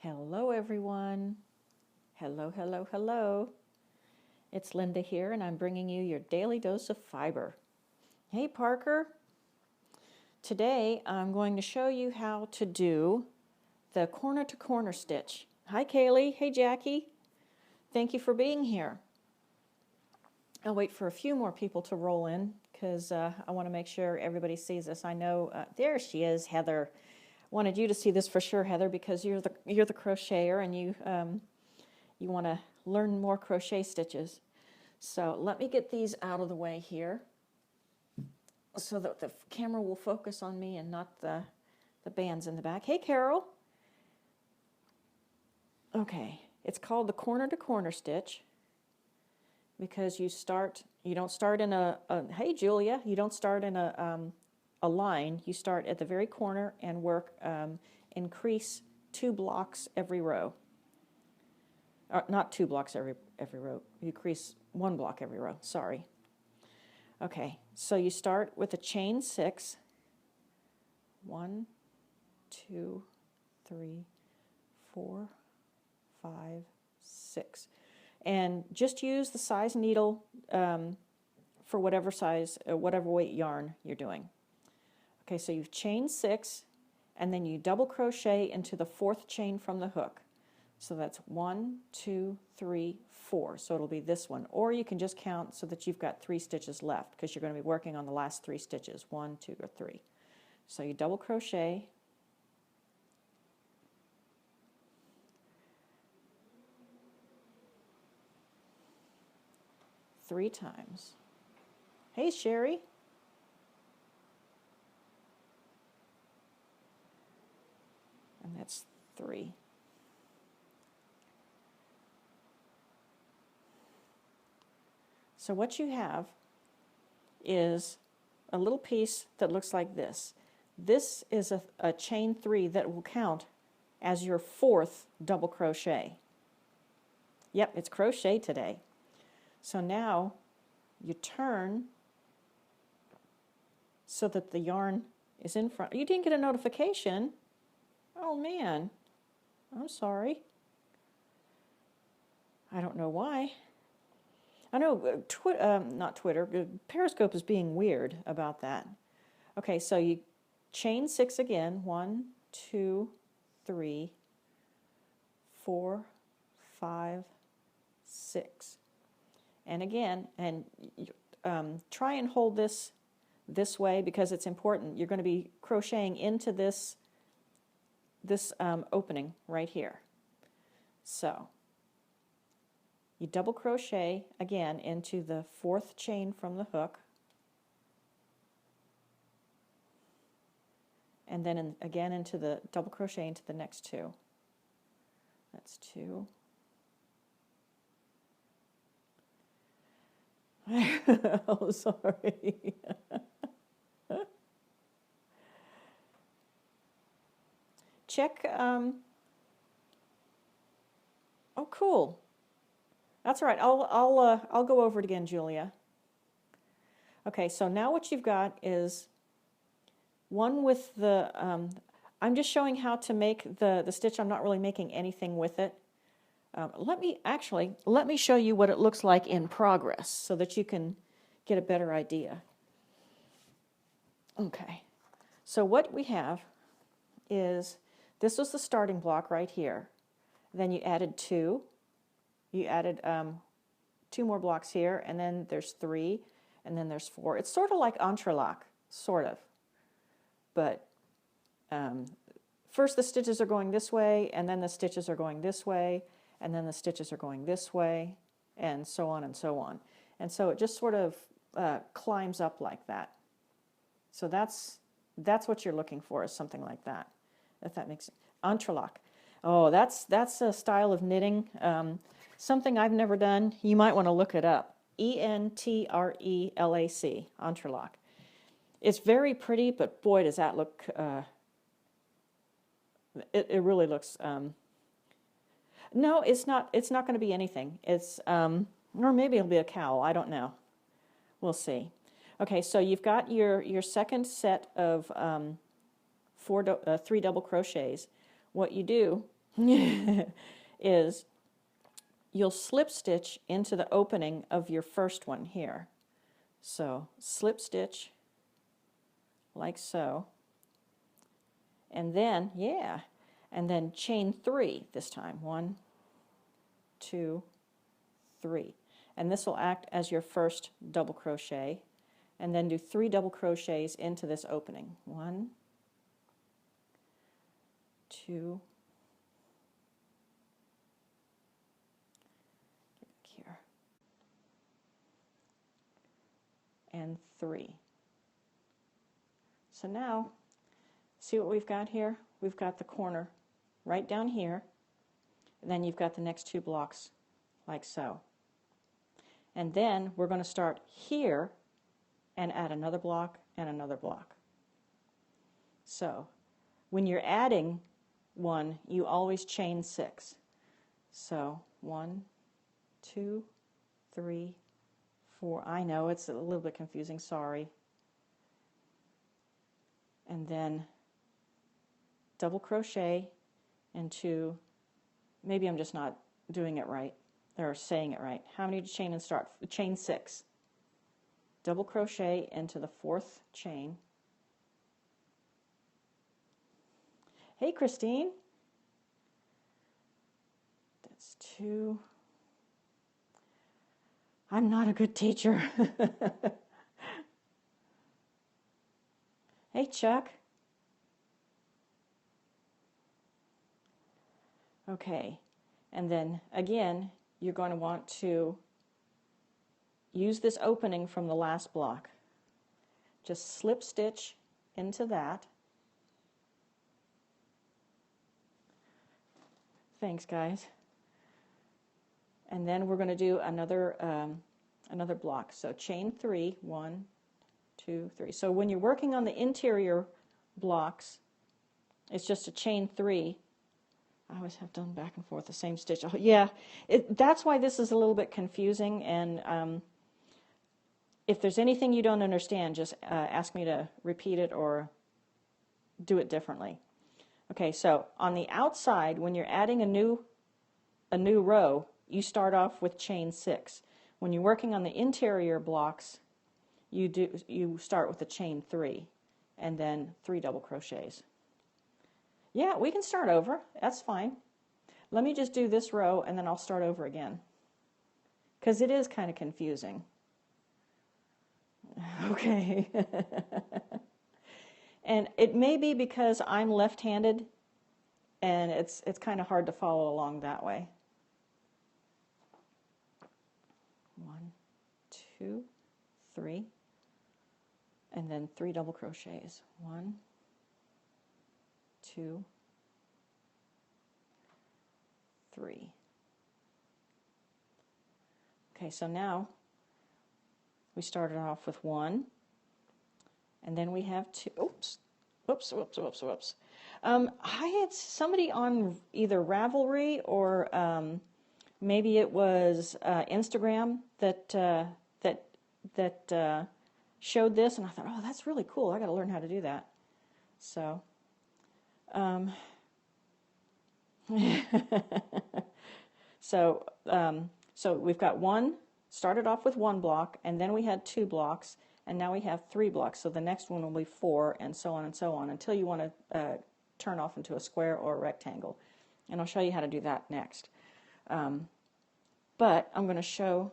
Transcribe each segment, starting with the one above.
Hello everyone. Hello, hello, hello. It's Linda here and I'm bringing you your daily dose of fiber. Hey Parker. Today I'm going to show you how to do the corner to corner stitch. Hi Kaylee. Hey Jackie. Thank you for being here. I'll wait for a few more people to roll in because I want to make sure everybody sees this. I know there she is, Heather. Wanted you to see this for sure, Heather, because you're the crocheter and you want to learn more crochet stitches. So let me get these out of the way here so that the camera will focus on me and not the bands in the back. Hey Carol. Okay, it's called the corner to corner stitch because you don't start in hey Julia, you don't start in a line. You start at the very corner and work, increase 2 blocks every row. Not 2 blocks every row. You increase 1 block every row. Sorry. Okay, so you start with a chain 6. 1, 2, 3, 4, 5, 6. And just use the size needle for whatever size, whatever weight yarn you're doing. Okay, so you've chained 6, and then you double crochet into the 4th chain from the hook. So that's 1, 2, 3, 4. So it'll be this one. Or you can just count so that you've got 3 stitches left because you're going to be working on the last 3 stitches. 1, 2, or 3. So you double crochet. Three times. Hey, Sherry. And that's 3. So what you have is a little piece that looks like this. This is a chain 3 that will count as your 4th double crochet. Yep, it's crochet today. So now you turn so that the yarn is in front. You didn't get a notification? Oh man, I'm sorry. I don't know why. I know not Twitter, Periscope is being weird about that. Okay, so you chain 6 again. 1, 2, 3, 4, 5, 6. And again, and try and hold this way because it's important. You're going to be crocheting into this opening right here. So you double crochet again into the 4th chain from the hook, and then again into the double crochet into the next 2. That's 2. Oh, sorry. Check. Oh, cool. That's all right. I'll go over it again, Julia. Okay, so now what you've got is one with the. I'm just showing how to make the stitch. I'm not really making anything with it. Let me show you what it looks like in progress so that you can get a better idea. Okay, so what we have is this was the starting block right here. Then you added 2. You added 2 more blocks here, and then there's 3, and then there's 4. It's sort of like entrelac, sort of. But first the stitches are going this way, and then the stitches are going this way, and then the stitches are going this way, and so on and so on. And so it just sort of climbs up like that. So that's what you're looking for, is something like that, if that makes sense. Entrelac. Oh, that's a style of knitting. Something I've never done. You might want to look it up. Entrelac, entrelac. It's very pretty, but boy, does that look. It really looks. No, it's not. It's not going to be anything. It's or maybe it'll be a cowl. I don't know. We'll see. Okay, so you've got your second set of 3 double crochets. What you do is you'll slip stitch into the opening of your first one here. So slip stitch like so, and then, yeah, and then chain 3 this time. 1, 2, 3. And this will act as your first double crochet, and then do 3 double crochets into this opening. 1, 2, here, and 3. So now, see what we've got here? We've got the corner right down here, and then you've got the next 2 blocks like so. And then we're going to start here and add another block and another block. So when you're adding one, you always chain 6. So 1, 2, 3, 4. I know it's a little bit confusing, sorry. And then double crochet into, maybe I'm just not doing it right, or saying it right. How many to chain and start? Chain 6. Double crochet into the 4th chain. Hey, Christine. That's 2. I'm not a good teacher. Hey, Chuck. Okay, and then again, you're going to want to use this opening from the last block. Just slip stitch into that. Thanks, guys. And then we're going to do another block. So chain 3, 1, 2, 3. So when you're working on the interior blocks, it's just a chain 3. I always have done back and forth the same stitch. Oh, yeah, that's why this is a little bit confusing, and if there's anything you don't understand, just ask me to repeat it or do it differently. Okay, so on the outside, when you're adding a new row, you start off with chain 6. When you're working on the interior blocks, you start with a chain 3 and then 3 double crochets. Yeah, we can start over. That's fine. Let me just do this row and then I'll start over again, because it is kind of confusing. Okay. And it may be because I'm left-handed and it's kind of hard to follow along that way. 1, 2, 3, and then 3 double crochets. 1, 2, 3. Okay, so now we started off with 1, and then we have 2. Oops. I had somebody on either Ravelry or maybe it was Instagram that showed this, and I thought, oh, that's really cool. I got to learn how to do that. So. So we've got 1, started off with 1 block, and then we had 2 blocks, and now we have 3 blocks. So the next one will be 4, and so on, until you want to turn off into a square or a rectangle. And I'll show you how to do that next. But I'm going to show...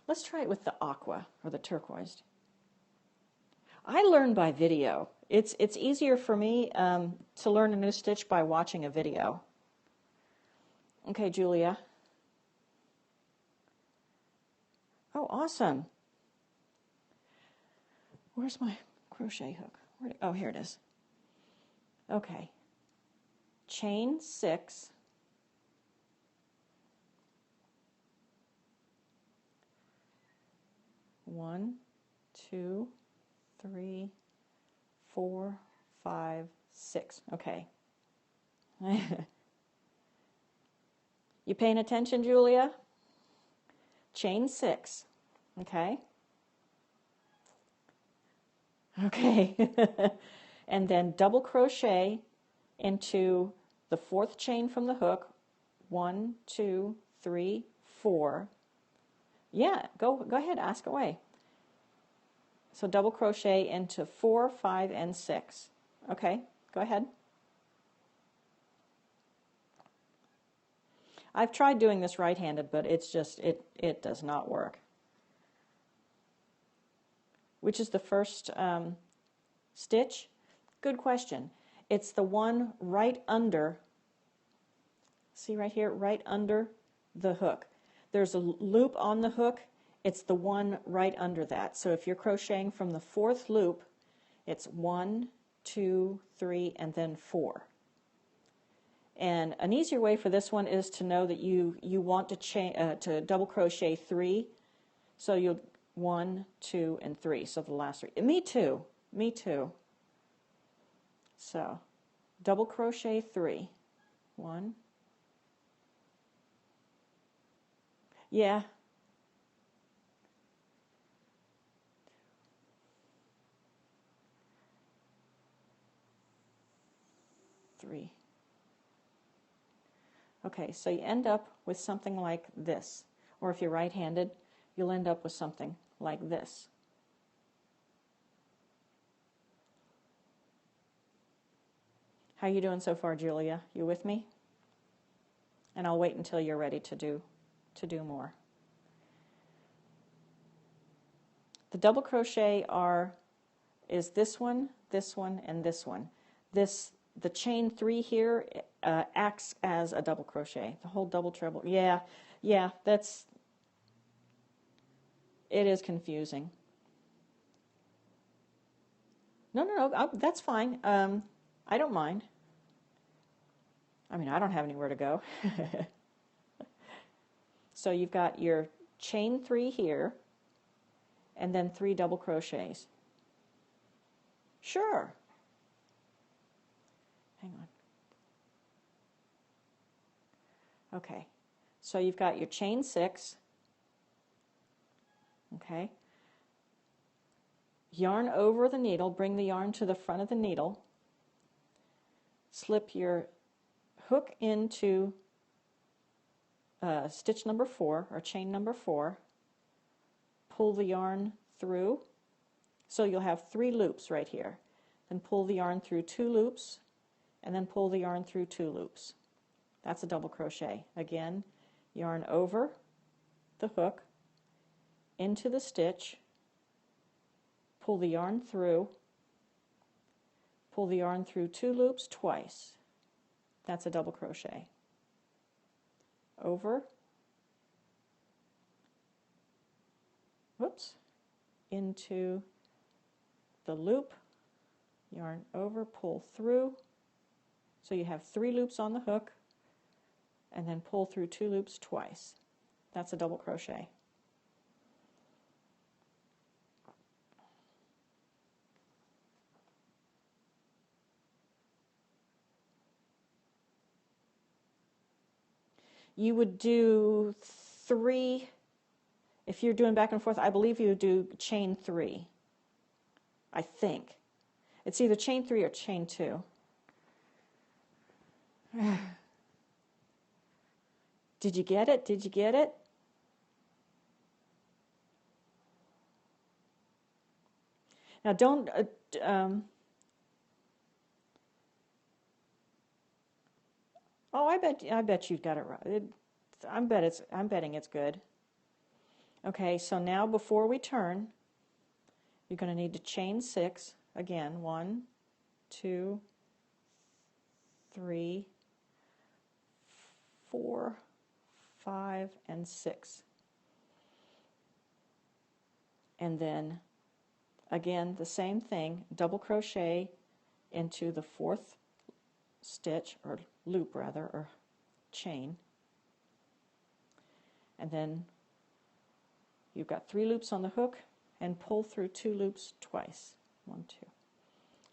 Let's try it with the aqua, or the turquoise. I learn by video. It's easier for me to learn a new stitch by watching a video. Okay, Julia. Oh, awesome. Where's my crochet hook? Oh, here it is. Okay. Chain 6. One, 2, 3, 4, 5, 6. Okay. You paying attention, Julia? Chain 6. Okay. Okay. And then double crochet into the fourth chain from the hook. 1, 2, 3, 4. Yeah, go ahead, ask away. So double crochet into 4, 5, and 6. Okay, go ahead. I've tried doing this right-handed, but it's just, it does not work. Which is the first stitch? Good question. It's the one right under, see right here, right under the hook. There's a loop on the hook. It's the one right under that. So if you're crocheting from the fourth loop, it's 1, 2, 3, and then 4. And an easier way for this one is to know that you want to double crochet 3. So you'll 1, 2, and 3. So the last 3. Me too. Me too. So double crochet 3. 1. Yeah. 3. Okay, so you end up with something like this. Or if you're right-handed, you'll end up with something like this. How you doing so far, Julia? You with me? And I'll wait until you're ready to do more. The double crochet is this one, and this one. The chain 3 here acts as a double crochet. The whole double treble. Yeah, it is confusing. No, that's fine. I don't mind. I mean, I don't have anywhere to go. So you've got your chain 3 here, and then 3 double crochets. Sure. Hang on. Okay, so you've got your chain 6. Okay. Yarn over the needle, bring the yarn to the front of the needle. Slip your hook into stitch number 4, or chain number 4. Pull the yarn through. So you'll have 3 loops right here. Then pull the yarn through 2 loops, and then pull the yarn through 2 loops. That's a double crochet. Again, yarn over the hook, into the stitch, pull the yarn through, pull the yarn through 2 loops twice. That's a double crochet. Over, whoops, into the loop, yarn over, pull through. So you have 3 loops on the hook, and then pull through 2 loops twice. That's a double crochet. You would do 3, if you're doing back and forth, I believe you would do chain 3. I think. It's either chain 3 or chain 2. Did you get it? Did you get it? Now don't, oh, I bet you've got it right. I'm betting it's good. Okay, so now before we turn, you're going to need to chain 6 again. 1, 2, 3, 4, 5, and 6. And then again the same thing, double crochet into the 4th stitch, or loop rather, or chain. And then you've got 3 loops on the hook, and pull through 2 loops twice. 1, 2.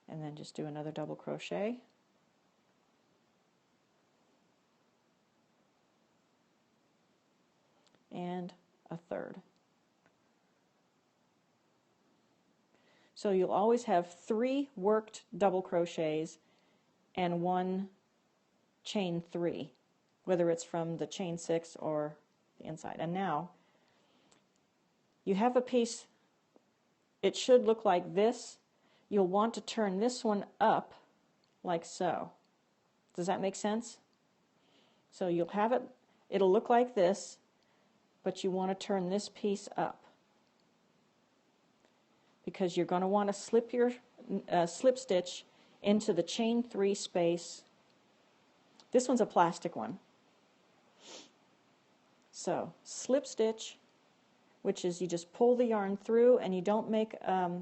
And then just do another double crochet. And a 3rd. So you'll always have 3 worked double crochets and 1 chain 3, whether it's from the chain 6 or the inside. And now you have a piece, it should look like this. You'll want to turn this one up like so. Does that make sense? So you'll have it, it'll look like this, but you want to turn this piece up because you're going to want to slip your slip stitch into the chain 3 space. This one's a plastic one. So slip stitch, which is you just pull the yarn through and you don't make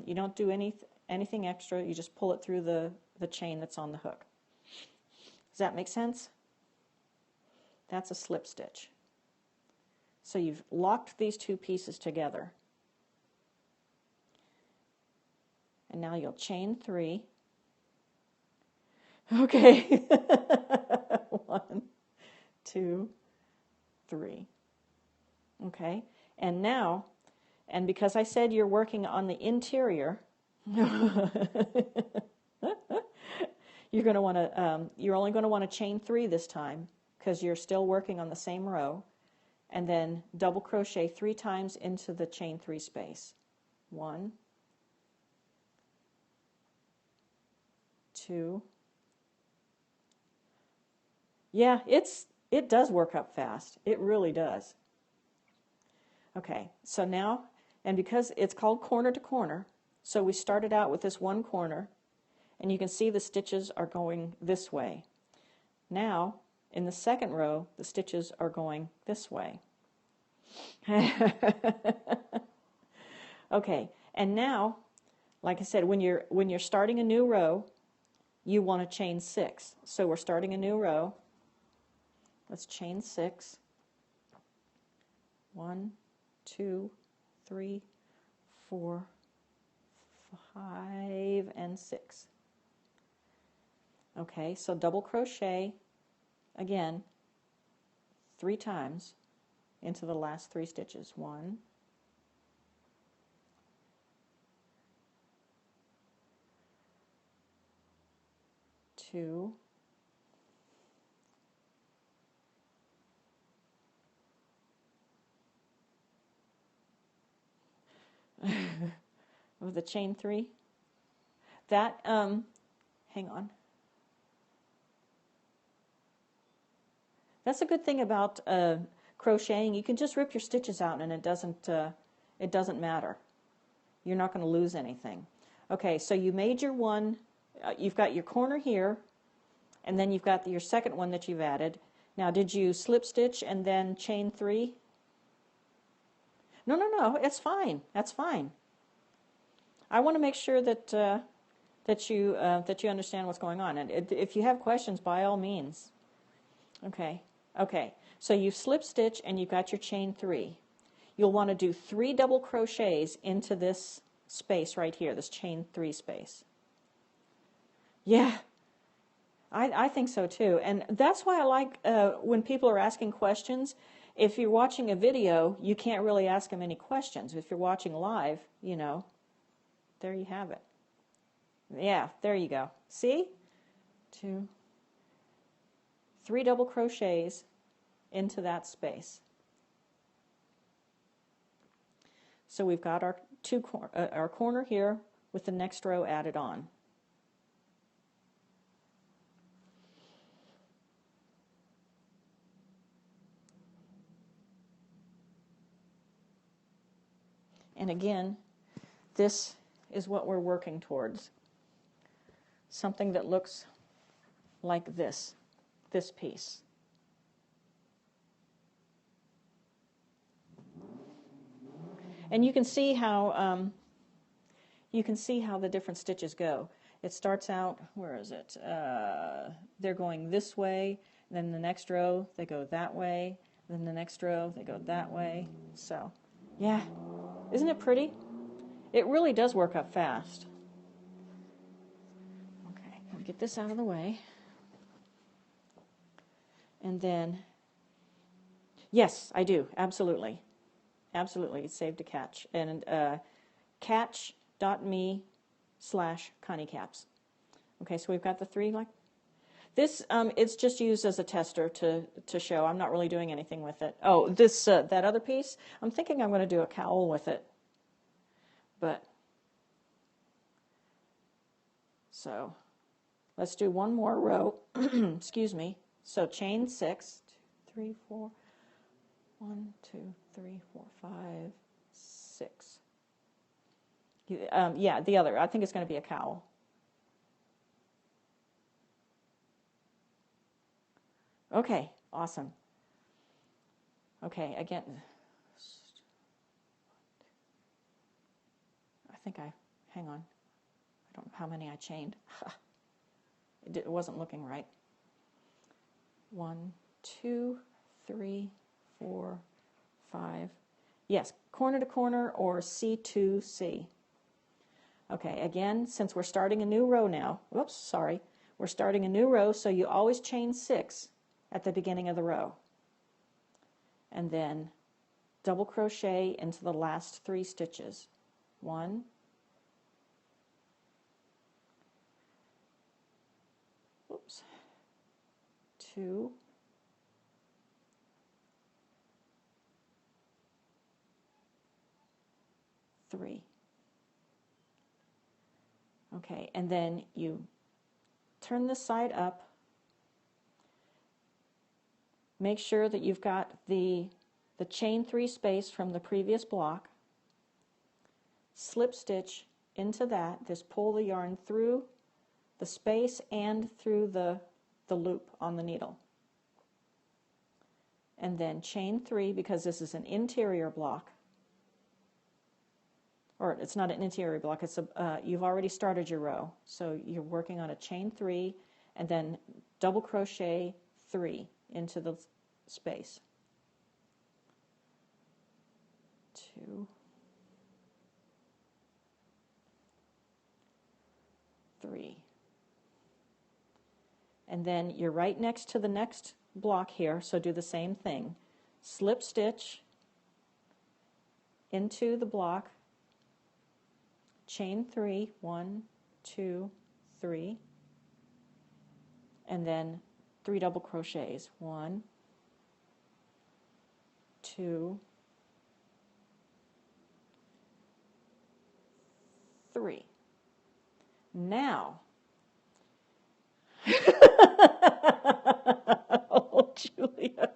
you don't do anything extra. You just pull it through the chain that's on the hook. Does that make sense? That's a slip stitch. So you've locked these two pieces together. And now you'll chain 3. Okay. 1, 2, 3. Okay. And now, and because I said you're working on the interior, you're going to want to, you're only going to want to chain 3 this time because you're still working on the same row, and then double crochet 3 times into the chain 3 space. 1, 2. Yeah, it does work up fast. It really does. Okay, so now, and because it's called corner to corner, so we started out with this one corner, and you can see the stitches are going this way. Now, in the second row, the stitches are going this way. Okay, and now, like I said, when you're starting a new row, you want to chain 6. So we're starting a new row. Let's chain 6. 1, 2, 3, 4, 5, and 6. Okay, so double crochet again 3 times into the last 3 stitches. 1, 2, 3. With the chain 3. That hang on. That's a good thing about crocheting. You can just rip your stitches out and it doesn't matter. You're not going to lose anything. Okay, so you made your one. You've got your corner here, and then you've got your second one that you've added. Now, did you slip stitch and then chain 3? No, it's fine. That's fine. I want to make sure that that you understand what's going on. And if you have questions, by all means. Okay. So you've slip stitch and you've got your chain 3. You'll want to do 3 double crochets into this space right here, this chain 3 space. Yeah, I think so too. And that's why I like when people are asking questions. If you're watching a video, you can't really ask them any questions. If you're watching live, you know, there you have it. Yeah, there you go. See? 2, 3 double crochets into that space. So we've got our our corner here with the next row added on. And again, this is what we're working towards. Something that looks like this piece. And you can see how the different stitches go. It starts out, where is it? They're going this way, then the next row they go that way, then the next row they go that way. So, yeah, isn't it pretty? It really does work up fast. Okay, let me get this out of the way. And then, yes, I do, absolutely. Absolutely, it's saved to catch. And catch.me/ConnieCaps. Okay, so we've got the 3 like, This, it's just used as a tester to show. I'm not really doing anything with it. Oh, this, that other piece, I'm thinking I'm going to do a cowl with it. But, so, let's do one more row. Excuse me. So chain 6, 2, 3, 4, 1, 2, 3, 4, 5, 6. Yeah, the other. I think it's going to be a cowl. Okay, awesome. Okay, again, hang on. I don't know how many I chained. It wasn't looking right. 1, 2, 3, 4, 5. Yes, corner to corner or C2C. Okay, again, since we're starting a new row now, whoops, sorry. We're starting a new row, so you always chain 6 at the beginning of the row. And then double crochet into the last 3 stitches. 1, 2, 3. Okay, and then you turn this side up. Make sure that you've got the chain 3 space from the previous block. Slip stitch into that. Just pull the yarn through the space and through the loop on the needle. And then chain 3, because this is an interior block. Or it's not an interior block, it's you've already started your row. So you're working on a chain 3 and then double crochet 3 into the space. 2, 3. And then you're right next to the next block here, so do the same thing. Slip stitch into the block, chain 3, 1, 2, 3, and then 3 double crochets. 1, 2, 3. Now, oh, Julia,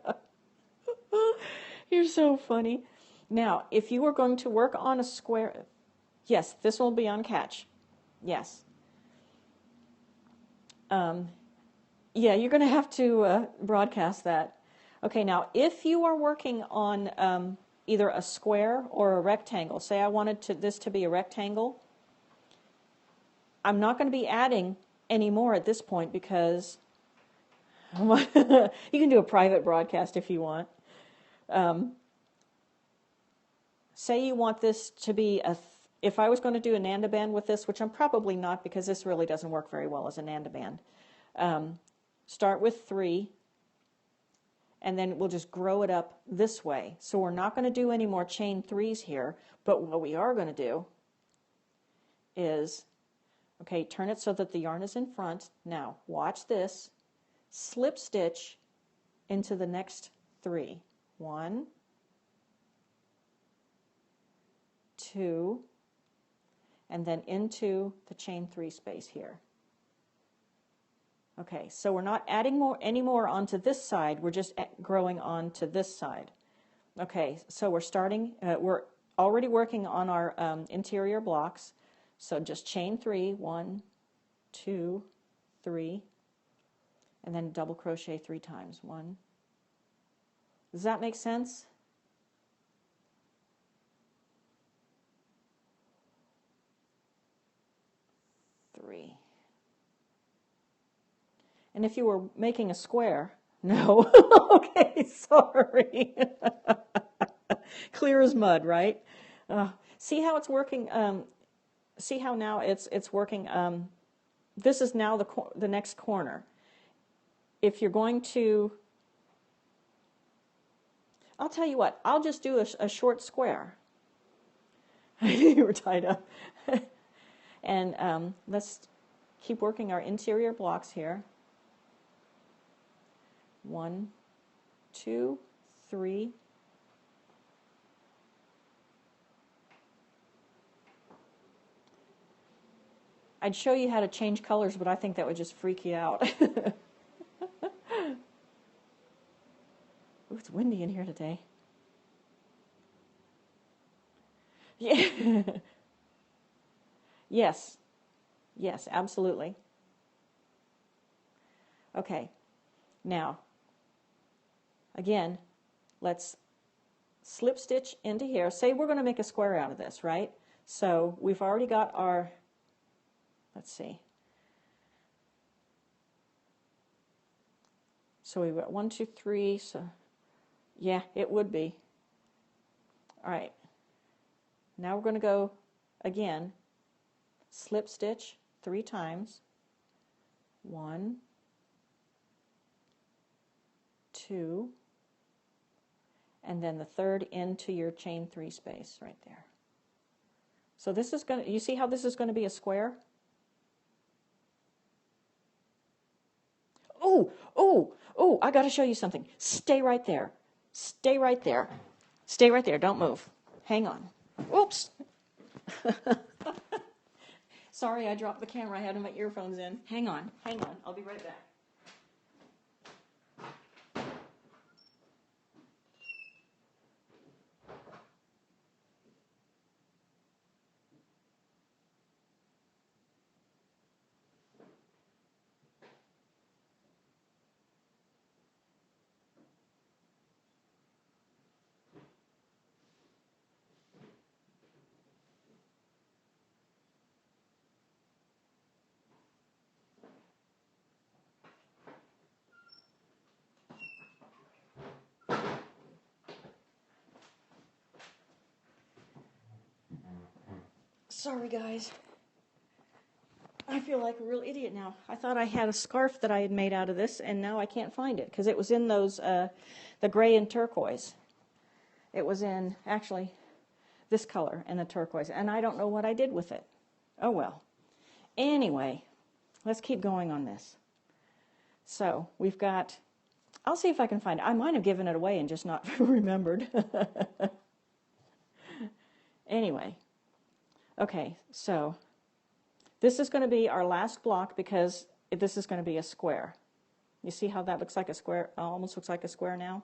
you're so funny. Now, if you were going to work on a square, yes, this will be on catch. Yes. Yeah, you're going to have to broadcast that. Okay, now, if you are working on either a square or a rectangle, say I wanted this to be a rectangle, I'm not going to be adding any more at this point because you can do a private broadcast if you want. Say you want this to be if I was going to do a Nanda band with this, which I'm probably not because this really doesn't work very well as a Nanda band, start with 3 and then we'll just grow it up this way. So we're not going to do any more chain 3s here, but what we are going to do is, okay, turn it so that the yarn is in front. Now, watch this. Slip stitch into the next 3. 1, 2, and then into the chain 3 space here. Okay, so we're not adding any more onto this side. We're just growing onto this side. Okay, so we're starting. We're already working on our interior blocks. So just chain 3, 1, 2, 3, and then double crochet 3 times. 1. Does that make sense? Three. And if you were making a square, no. Okay, sorry. Clear as mud, right? See how it's working? See how now it's working? This is now the next corner. If you're going to, I'll tell you what, I'll just do a short square. You were tied up. And let's keep working our interior blocks here. 1, 2, 3. I'd show you how to change colors, but I think that would just freak you out. Ooh, it's windy in here today. Yeah. Yes. Yes, absolutely. Okay. Now, again, let's slip stitch into here. Say we're going to make a square out of this, right? So we've already got our, let's see. So we've got 1, 2, 3. So yeah, it would be. All right. Now we're going to go again, slip stitch 3 times. 1, 2, and then the third into your chain 3 space right there. So this is going to, you see how this is going to be a square? Oh, oh, oh, I got to show you something. Stay right there. Stay right there. Stay right there. Don't move. Hang on. Oops. Sorry, I dropped the camera. I had my earphones in. Hang on. Hang on. I'll be right back. Sorry, guys. I feel like a real idiot now. I thought I had a scarf that I had made out of this, and now I can't find it because it was in those, the gray and turquoise. It was in, actually, this color and the turquoise, and I don't know what I did with it. Oh, well. Anyway, let's keep going on this. So we've got, I'll see if I can find it. I might have given it away and just not remembered. Anyway, okay, so this is going to be our last block because this is going to be a square. You see how that looks like a square, almost looks like a square now?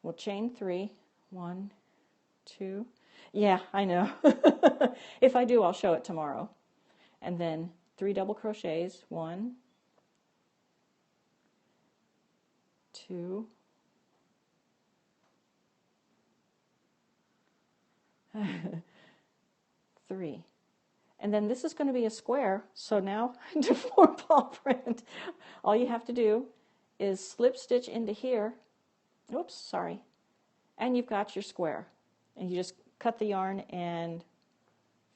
We'll chain 3, 1, 2. Yeah, I know. If I do, I'll show it tomorrow. And then 3 double crochets, 1, 2, 3. And then this is going to be a square, so now to form paw print, all you have to do is slip stitch into here. Oops, sorry. And you've got your square. And you just cut the yarn and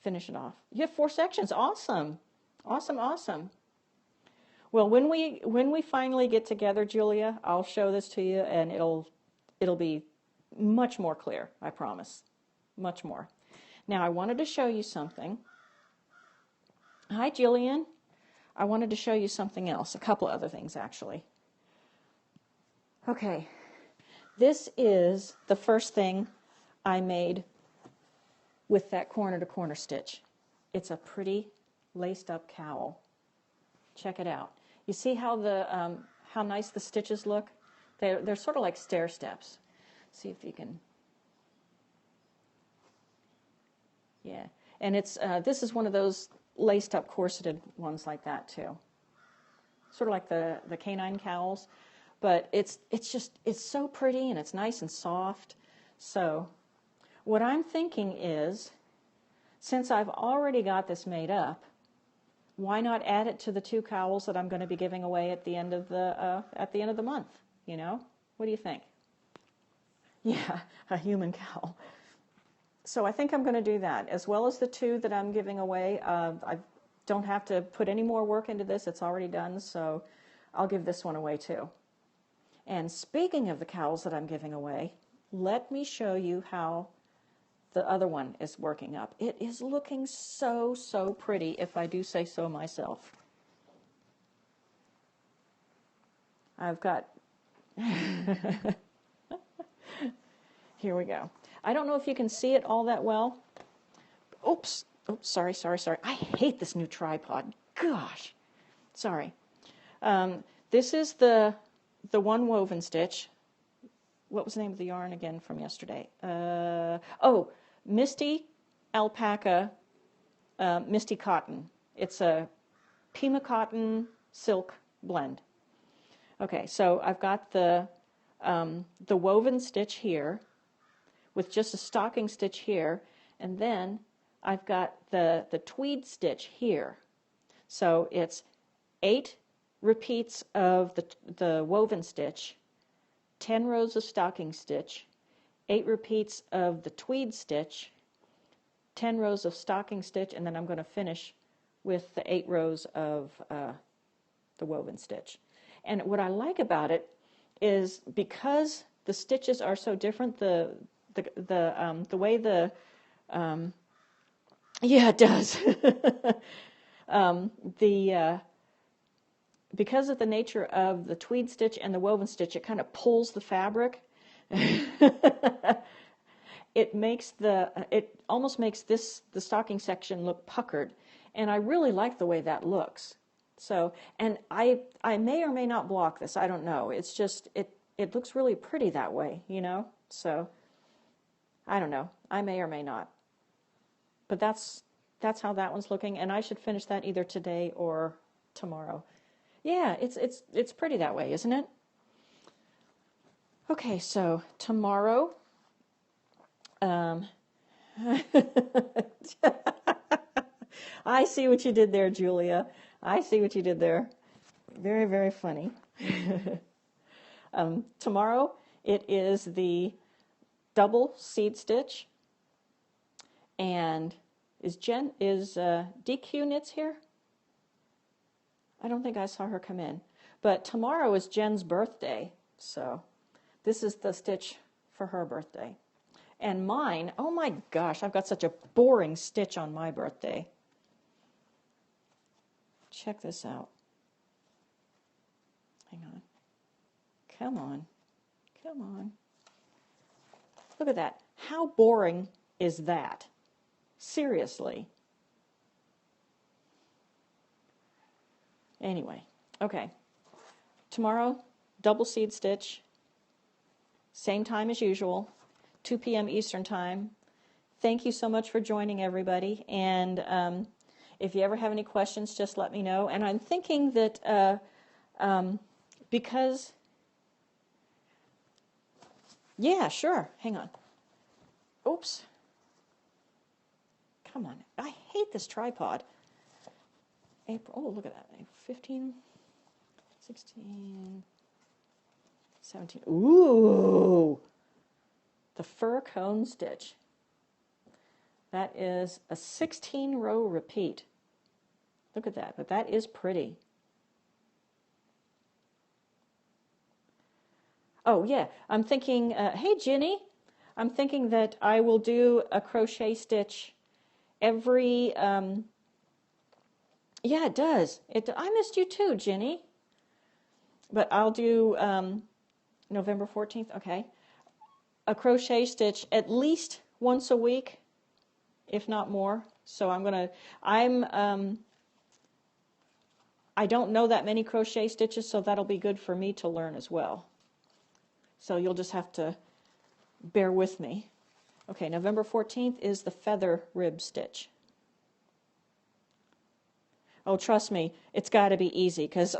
finish it off. You have 4 sections. Awesome. Awesome, awesome. Well, when we finally get together, Julia, I'll show this to you and it'll be much more clear, I promise. Much more. Now, I wanted to show you something. Hi, Jillian. I wanted to show you something else, a couple other things, actually. Okay, this is the first thing I made with that corner-to-corner stitch. It's a pretty laced-up cowl. Check it out. You see how how nice the stitches look? They're sort of like stair steps. See if you can. Yeah, and it's this is one of those laced up corseted ones like that too. Sort of like the canine cowls, but it's so pretty and it's nice and soft. So what I'm thinking is, since I've already got this made up, why not add it to the 2 cowls that I'm going to be giving away at the end of the month? You know, what do you think? Yeah, a human cowl. So I think I'm going to do that, as well as the 2 that I'm giving away. I don't have to put any more work into this. It's already done, so I'll give this one away too. And speaking of the cowls that I'm giving away, let me show you how the other one is working up. It is looking so, so pretty, if I do say so myself. I've got, here we go. I don't know if you can see it all that well. Oops, sorry. I hate this new tripod. Gosh, sorry. This is the one woven stitch. What was the name of the yarn again from yesterday? Misty Alpaca, Misty Cotton. It's a Pima Cotton silk blend. Okay, so I've got the woven stitch here with just a stocking stitch here, and then I've got the tweed stitch here. So it's 8 repeats of the woven stitch, 10 rows of stocking stitch, 8 repeats of the tweed stitch, 10 rows of stocking stitch, and then I'm going to finish with the 8 rows of the woven stitch. And what I like about it is because the stitches are so different, the way the yeah, it does. Because of the nature of the tweed stitch and the woven stitch, it kind of pulls the fabric. It almost makes the stocking section look puckered, and I really like the way that looks. So, and I may or may not block this. I don't know. It's just it looks really pretty that way, you know. So, I don't know. I may or may not. But that's how that one's looking, and I should finish that either today or tomorrow. Yeah, it's pretty that way, isn't it? Okay, so tomorrow, I see what you did there, Julia. I see what you did there. Very, very funny. Tomorrow, it is the double seed stitch. And is DQ Knits here? I don't think I saw her come in. But tomorrow is Jen's birthday, so this is the stitch for her birthday. And mine, oh my gosh, I've got such a boring stitch on my birthday. Check this out. Hang on. Come on. Come on. Look at that. How boring is that? Seriously. Anyway, okay. Tomorrow, double seed stitch. Same time as usual, 2 p.m. Eastern Time. Thank you so much for joining, everybody. And if you ever have any questions, just let me know. And I'm thinking that because... Yeah, sure. Hang on. Oops. Come on. I hate this tripod. April. Oh, look at that. 15, 16, 17. Ooh! The fur cone stitch. That is a 16-row repeat. Look at that. But that is pretty. Oh, yeah. I'm thinking, hey, Ginny. I'm thinking that I will do a crochet stitch every... yeah, it does. I missed you too, Ginny. But I'll do November 14th. Okay. A crochet stitch at least once a week, if not more. So I don't know that many crochet stitches, so that'll be good for me to learn as well. So you'll just have to bear with me. Okay, November 14th is the feather rib stitch. Oh, trust me, it's got to be easy because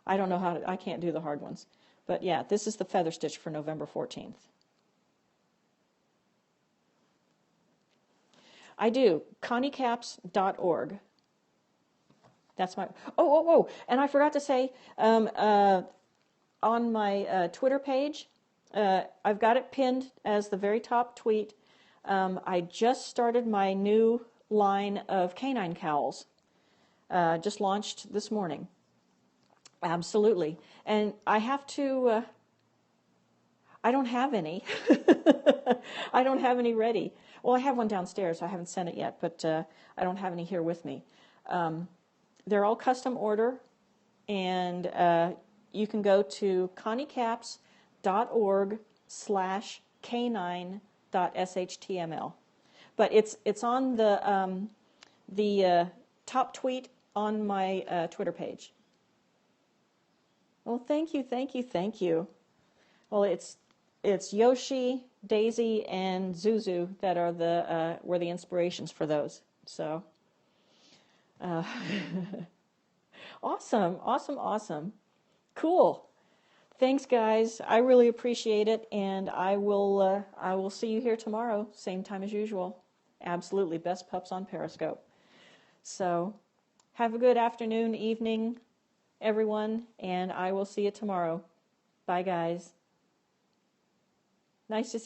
I don't know I can't do the hard ones. But yeah, this is the feather stitch for November 14th. I do, ConnieCaps.org. That's my, and I forgot to say, on my Twitter page, I've got it pinned as the very top tweet. I just started my new line of canine cowls. Just launched this morning. Absolutely. And I have to, I don't have any. I don't have any ready. Well, I have one downstairs. I haven't sent it yet, but I don't have any here with me. They're all custom order, and you can go to conniecaps.org/canine.shtml. But it's on the top tweet on my Twitter page. Well, thank you, thank you, thank you. Well, it's Yoshi, Daisy, and Zuzu that are were the inspirations for those. So, awesome, awesome, awesome, cool. Thanks, guys. I really appreciate it, and I will see you here tomorrow, same time as usual. Absolutely, best pups on Periscope. So, have a good afternoon, evening, everyone, and I will see you tomorrow. Bye, guys. Nice to see you.